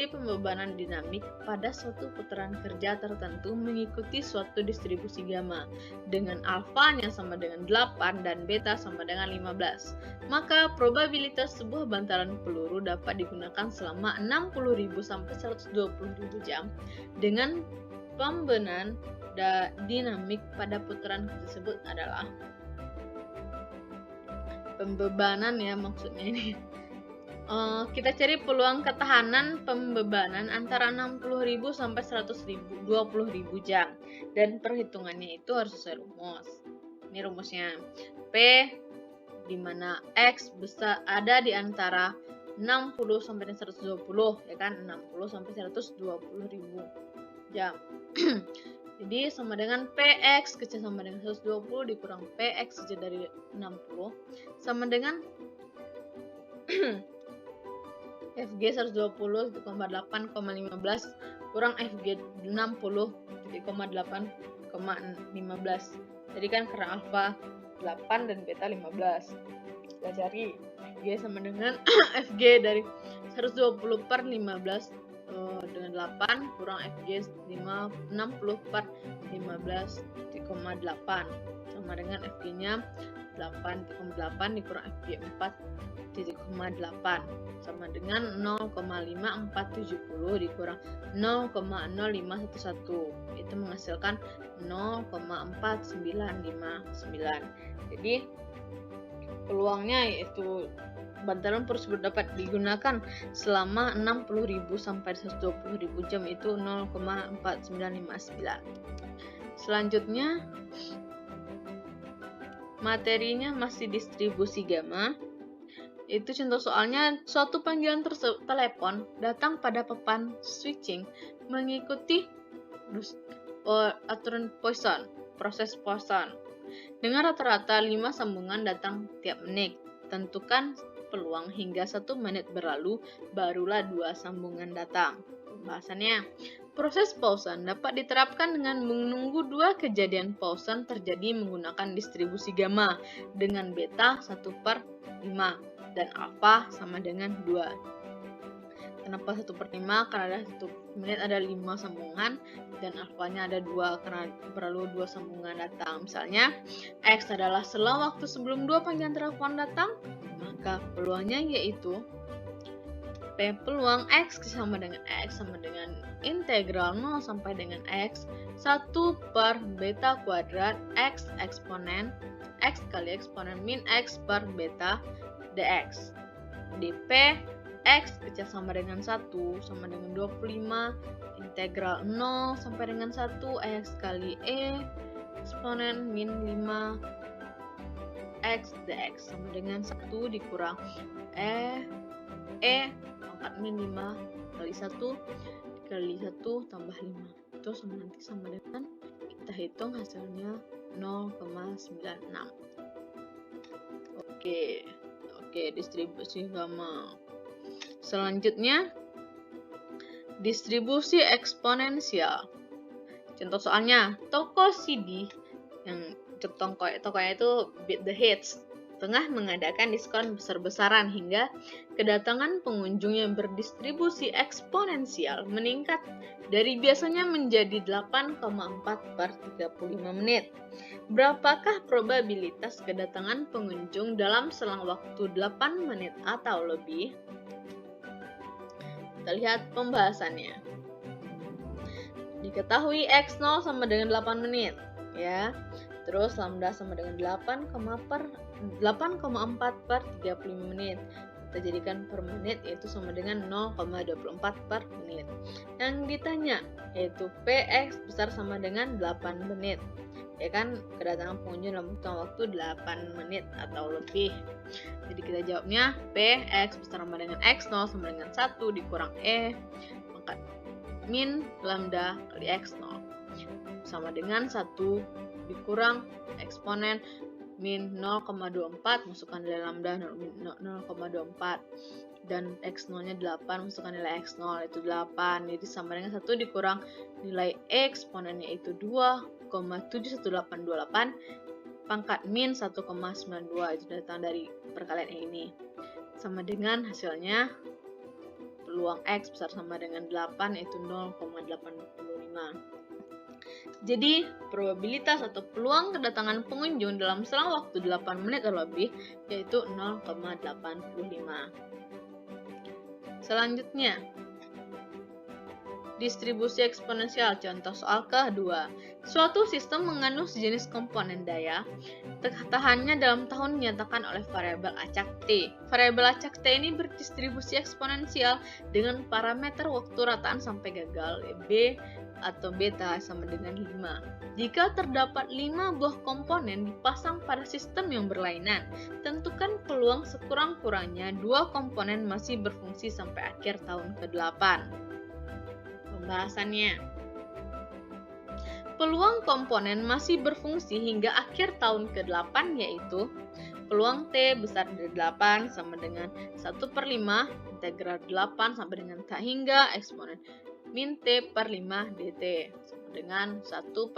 pembebanan dinamik pada suatu putaran kerja tertentu mengikuti suatu distribusi gamma dengan alfanya sama dengan 8 dan beta sama dengan 15. Maka probabilitas sebuah bantalan peluru dapat digunakan selama 60.000 sampai 120.000 jam dengan pembebanan dinamik pada putaran tersebut adalah pembebanan ya, maksudnya ini. Kita cari peluang ketahanan pembebanan antara 60.000 sampai 120.000 jam, dan perhitungannya itu harus sesuai rumus. Ini rumusnya. P di mana X besar ada di antara 60 sampai 120, ya kan? 60 sampai 120.000 jam. Jadi sama dengan PX kecil sama dengan 120 dikurang PX kecil dari 60 sama dengan FG 120 8,15 kurang FG 60 8,15. Jadi kan karena alfa 8 dan beta 15. Kita cari FG sama dengan FG dari 120 per 15 dengan 8 kurang FG 60 per 15,8 sama dengan FG nya 8,8 dikurang FG 4,8 sama dengan 0,5470 dikurang 0,0511, itu menghasilkan 0,4959. Jadi peluangnya yaitu bantalan tersebut dapat digunakan selama 60.000 sampai 120.000 jam itu 0,4959. Selanjutnya materinya masih distribusi gamma. Itu contoh soalnya, suatu panggilan telepon datang pada papan switching mengikuti aturan Poisson, proses Poisson. Dengan rata-rata 5 sambungan datang tiap menit. Tentukan peluang hingga 1 menit berlalu, barulah 2 sambungan datang. Pembahasannya, proses Poisson dapat diterapkan dengan menunggu 2 kejadian Poisson terjadi menggunakan distribusi gamma dengan beta 1/5 dan alfa sama dengan 2. Kenapa 1/5? Karena 1 menit ada 5 sambungan dan alfanya ada 2 karena perlu 2 sambungan datang. Misalnya X adalah selang waktu sebelum 2 panggilan telepon datang, maka peluangnya yaitu P peluang X sama dengan integral 0 sampai dengan X 1 per beta kuadrat X eksponen X kali eksponen min X per beta dx. Di P X kecil sama dengan 1 sama dengan 25 integral 0 sampai dengan 1 X kali E eksponen min 5 X dx sama dengan 1 dikurang E pangkat min 5 kali 1 kali 1 tambah 5. Itu nanti sama dengan, kita hitung hasilnya 0,96. Oke, distribusi gamma. Selanjutnya distribusi eksponensial. Contoh soalnya, toko CD yang tokonya itu Beat the Hits tengah mengadakan diskon besar-besaran hingga kedatangan pengunjung yang berdistribusi eksponensial meningkat dari biasanya menjadi 8,4/35 menit. Berapakah probabilitas kedatangan pengunjung dalam selang waktu 8 menit atau lebih? Kita lihat pembahasannya. Diketahui X0 sama dengan 8 menit, ya. Terus lambda sama dengan 8,4/35 menit. Kita jadikan per menit yaitu sama dengan 0,24 per menit. Yang ditanya yaitu PX besar sama dengan 8 menit. Ya kan, kedatangan pengunjung dalam waktu 8 menit atau lebih. Jadi kita jawabnya PX besar sama dengan X0 sama dengan 1 dikurang E pangkat min lambda kali X0 sama dengan 1 dikurang eksponen min 0,24, masukkan nilai lambda 0,24. Dan X0 nya 8, masukkan nilai X0 itu 8. Jadi sama dengan 1 dikurang nilai eksponennya itu 2,71828 pangkat min 1,92, itu datang dari perkalian ini. Sama dengan hasilnya peluang X besar sama dengan 8 yaitu 0,85. Jadi probabilitas atau peluang kedatangan pengunjung dalam selang waktu 8 menit atau lebih yaitu 0,85. Selanjutnya, distribusi eksponensial. Contoh soal kedua. Suatu sistem mengandung sejenis komponen daya. Tahannya dalam tahun dinyatakan oleh variabel acak T. Variabel acak T ini berdistribusi eksponensial dengan parameter waktu rataan sampai gagal B atau beta sama dengan 5. Jika terdapat 5 buah komponen dipasang pada sistem yang berlainan, tentukan peluang sekurang-kurangnya 2 komponen masih berfungsi sampai akhir tahun ke-8. Pembahasannya. Peluang komponen masih berfungsi hingga akhir tahun ke-8 yaitu peluang T besar dari 8 sama dengan 1/5 integral 8 sampai dengan tak hingga eksponen min T per 5 dt sama dengan 1/5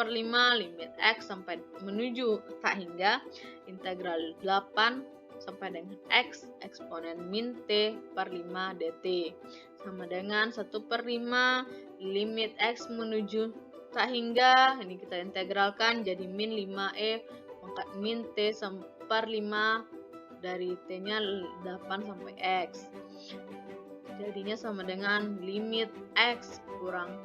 limit X sampai menuju tak hingga integral 8 sampai dengan X eksponen min T per 5 dt sama dengan 1/5 limit X menuju tak hingga, ini kita integralkan jadi min 5e pangkat min T per 5 dari T nya 8 sampai X, jadinya sama dengan limit X kurang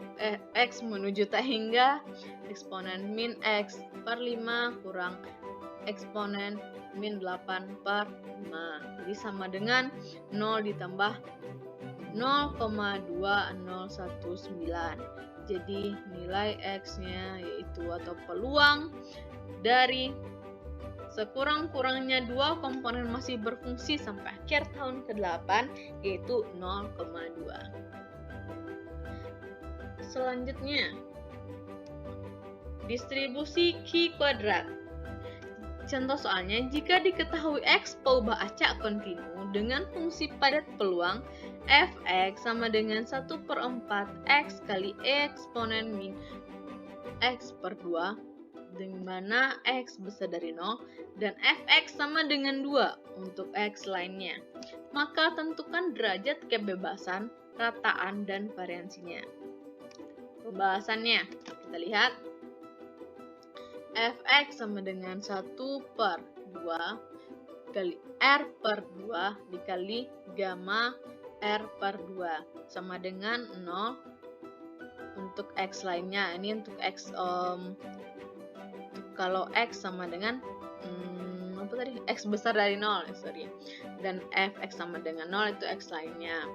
X menuju tak hingga eksponen min X per 5 kurang eksponen min 8 per 5, jadi sama dengan 0 ditambah 0,2019. Jadi nilai X-nya yaitu atau peluang dari sekurang-kurangnya 2 komponen masih berfungsi sampai akhir tahun ke-8 yaitu 0,2. Selanjutnya, distribusi Q kuadrat. Contoh soalnya, jika diketahui X peubah acak kontinu dengan fungsi padat peluang Fx sama dengan 1/4 X kali eksponen min X per 2, di mana X besar dari 0 dan Fx sama dengan 2 untuk X lainnya. Maka tentukan derajat kebebasan, rataan, dan variansinya. Pembahasannya, kita lihat. Fx sama dengan 1/2 kali R per 2 dikali gamma R per 2 sama dengan 0 untuk X lainnya. Ini untuk X kalau X sama dengan X besar dari 0 dan Fx sama dengan 0 itu X lainnya.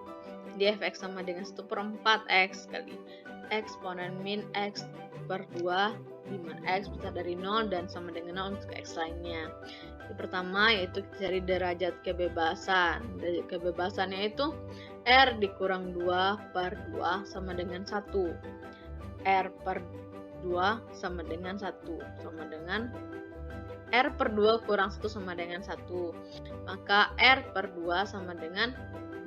Di Fx sama dengan 1/4 X kali eksponen min X per 2 di mana X besar dari 0 dan sama dengan 0 untuk X lainnya. Yang pertama yaitu cari derajat kebebasan. Derajat kebebasannya itu R dikurang 2 per 2 sama dengan 1. R per 2 sama dengan 1 sama dengan R per 2 kurang 1 sama dengan 1. Maka R per 2 sama dengan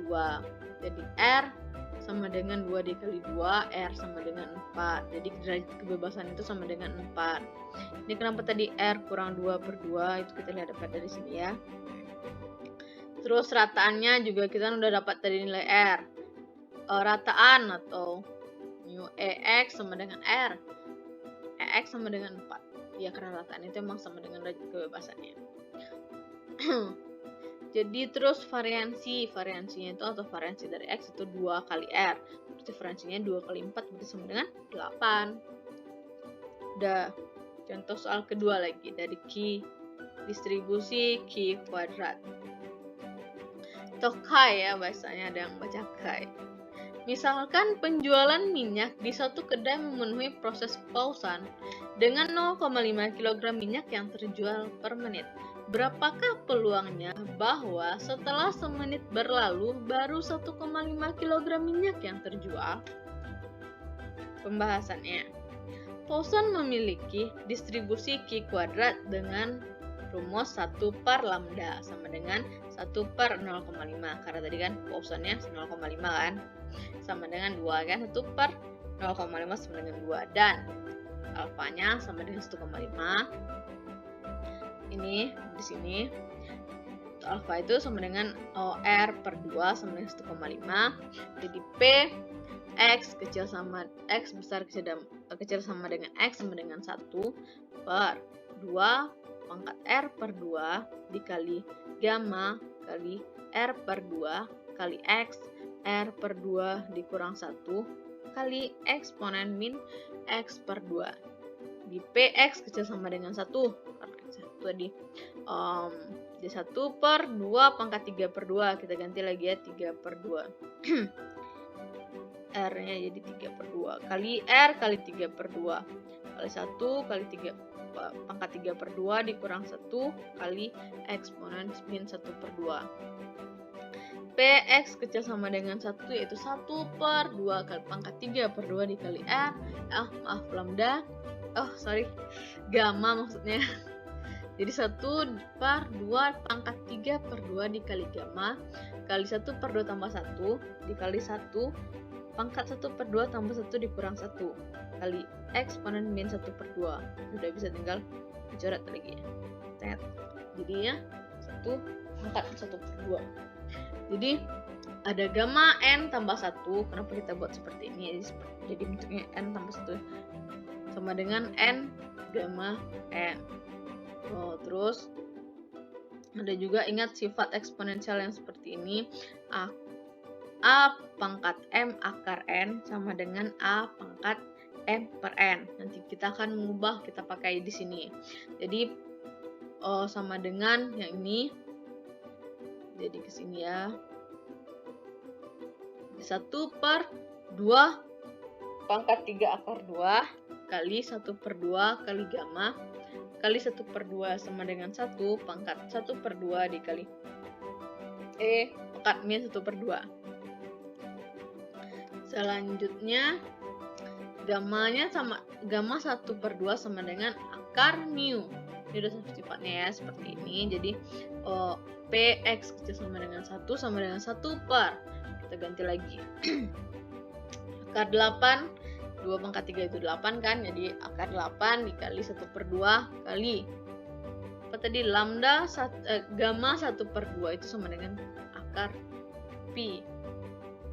2. Jadi R sama dengan 2 dikali 2, R sama dengan 4. Jadi derajat kebebasan itu sama dengan 4. Ini kenapa tadi R kurang 2 per 2, itu kita lihat dapat dari sini ya. Terus rataannya juga kita udah dapat dari nilai R. Rataan atau mu EX sama dengan R. EX sama dengan 4. Ya karena rataan itu emang sama dengan derajat kebebasannya. Jadi terus variansinya itu atau variansi dari X itu 2 kali R. Berarti variansinya 2 kali 4 berarti sama dengan 8. Udah. Contoh soal kedua lagi dari distribusi Q kuadrat. Atau Kai ya bahasanya, ada yang baca Kai. Misalkan penjualan minyak di suatu kedai memenuhi proses pausan dengan 0,5 kg minyak yang terjual per menit. Berapakah peluangnya bahwa setelah semenit berlalu baru 1,5 kg minyak yang terjual? Pembahasannya. Poisson memiliki distribusi Q kuadrat dengan rumus 1 per lambda sama dengan 1 per 0,5. Karena tadi kan Poissonnya 0,5 kan. Sama dengan 2 kan. 1 per 0,5 sama dengan 2. Dan alfanya sama dengan 1,5. Ini di sini. Alfa itu sama dengan R per 2 sama dengan 1,5. Jadi P X kecil sama X besar kecil sama dengan X sama dengan 1 per 2 pangkat R per 2 dikali gamma kali R per 2 kali X R per 2 dikurang 1 kali eksponen min X per 2 di PX kecil sama dengan 1 karena X itu tadi di 1 per 2 pangkat 3 per 2 kita ganti lagi ya 3 per 2 R nya jadi 3 per 2 kali R kali 3 per 2 kali 1 kali 3 pangkat 3 per 2 dikurang 1 kali eksponen min 1 per 2 PX kecil sama dengan 1 yaitu 1 per 2 kali pangkat 3 per 2 dikali R lambda gamma maksudnya jadi 1 per 2 pangkat 3 per 2 dikali gamma kali 1 per 2 tambah 1 dikali 1 pangkat 1 per 2 tambah 1 dikurang 1 kali eksponen min 1 per 2 udah bisa tinggal dicoret lagi ya jadinya 1 pangkat 1 per 2 jadi ada gamma N tambah 1 kenapa kita buat seperti ini jadi bentuknya N tambah 1 sama dengan N gamma N terus ada juga ingat sifat eksponensial yang seperti ini A pangkat M akar N sama dengan A pangkat M per N. Nanti kita akan mengubah, kita pakai di sini. Jadi sama dengan yang ini. Jadi ke sini ya. 1 per 2 pangkat 3 akar 2 kali 1 per 2 kali gamma kali 1 per 2 sama dengan 1 pangkat 1 per 2 dikali pangkat min 1 per 2. Selanjutnya gamma 1 per 2 sama dengan akar mu. Ini udah sifatnya ya seperti ini. Jadi PX kecil sama dengan 1 sama dengan 1 per. Kita ganti lagi. Akar 8 2 pangkat 3 itu 8 kan. Jadi akar 8 dikali 1 per 2 kali apa tadi lambda gamma 1 per 2 itu sama dengan akar pi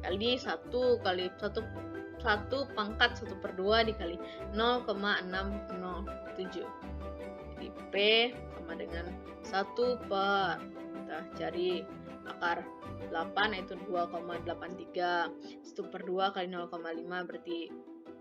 kali 1 kali 1 pangkat 1 per 2 dikali 0,607. Jadi P sama dengan 1 per kita cari akar 8 yaitu 2,83 1 per 2 kali 0,5 berarti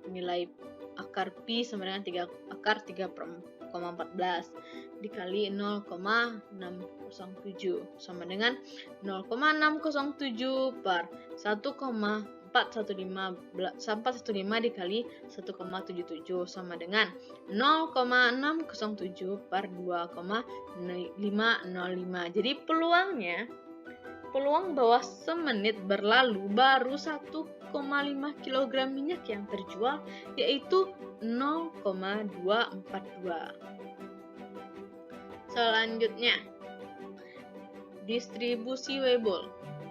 nilai akar pi sama dengan 3 akar 3,14 dikali 0,607 sama dengan 0,607 per 1,415 dikali 1,77 sama dengan 0,607 per 2,505. Jadi peluang bahwa semenit berlalu baru 1,5 kg minyak yang terjual yaitu 0,242. Selanjutnya distribusi Weibull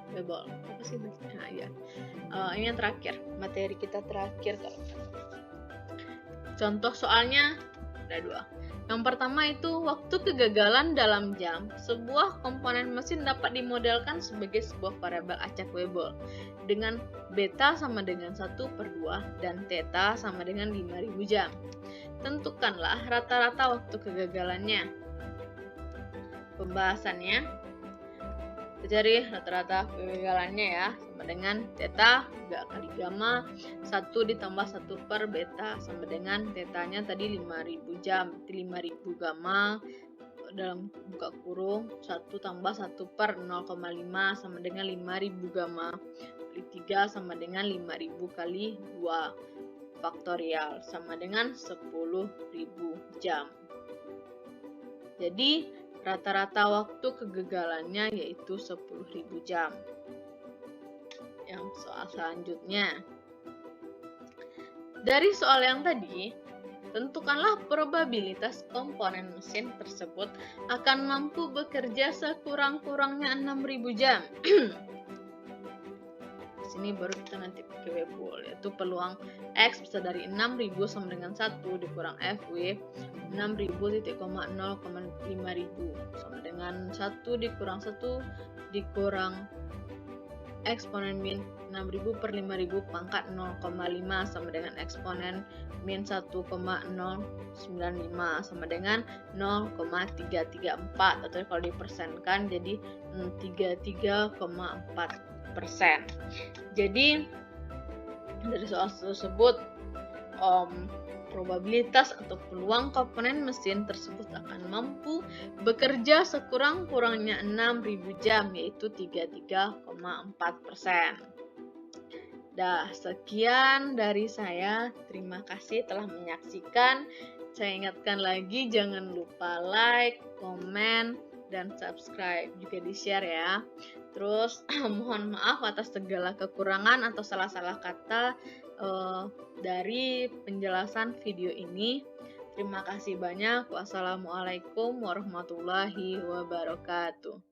apa sih ini yang terakhir materi kita terakhir. Contoh soalnya ada 2. Yang pertama itu waktu kegagalan dalam jam. Sebuah komponen mesin dapat dimodelkan sebagai sebuah variabel acak Weibull dengan beta sama dengan 1 per 2 dan theta sama dengan 5000 jam. Tentukanlah rata-rata waktu kegagalannya. Pembahasannya kita cari rata-rata kegagalannya ya sama dengan theta kali gamma 1 ditambah 1 per beta sama dengan tetanya tadi 5000 jam 5000 gamma dalam buka kurung 1 tambah 1 per 0,5 sama dengan 5000 gamma kali 3 sama dengan 5000 kali 2 faktorial sama dengan 10.000 jam. Jadi rata-rata waktu kegagalannya yaitu 10.000 jam. Yang soal selanjutnya. Dari soal yang tadi, Tentukanlah probabilitas komponen mesin tersebut akan mampu bekerja sekurang-kurangnya 6.000 jam. Di sini baru kita nanti pakai WBOL, yaitu peluang X besar dari 6.000 sama dengan 1 dikurang FW 6.000 titik koma 0,5.000 sama dengan 1 dikurang 1 dikurang eksponen min 6.000 per 5.000 pangkat 0,5 sama dengan eksponen min 1,095 sama dengan 0,334, atau kalau dipersenkan jadi 33,4%. Jadi dari soal tersebut probabilitas atau peluang komponen mesin tersebut akan mampu bekerja sekurang-kurangnya 6.000 jam, yaitu 33,4%. Dah, sekian dari saya. Terima kasih telah menyaksikan. Saya ingatkan lagi, jangan lupa like, komen, dan subscribe. Juga di-share ya. Terus, mohon maaf atas segala kekurangan atau salah-salah kata dari penjelasan video ini. Terima kasih banyak. Wassalamualaikum warahmatullahi wabarakatuh.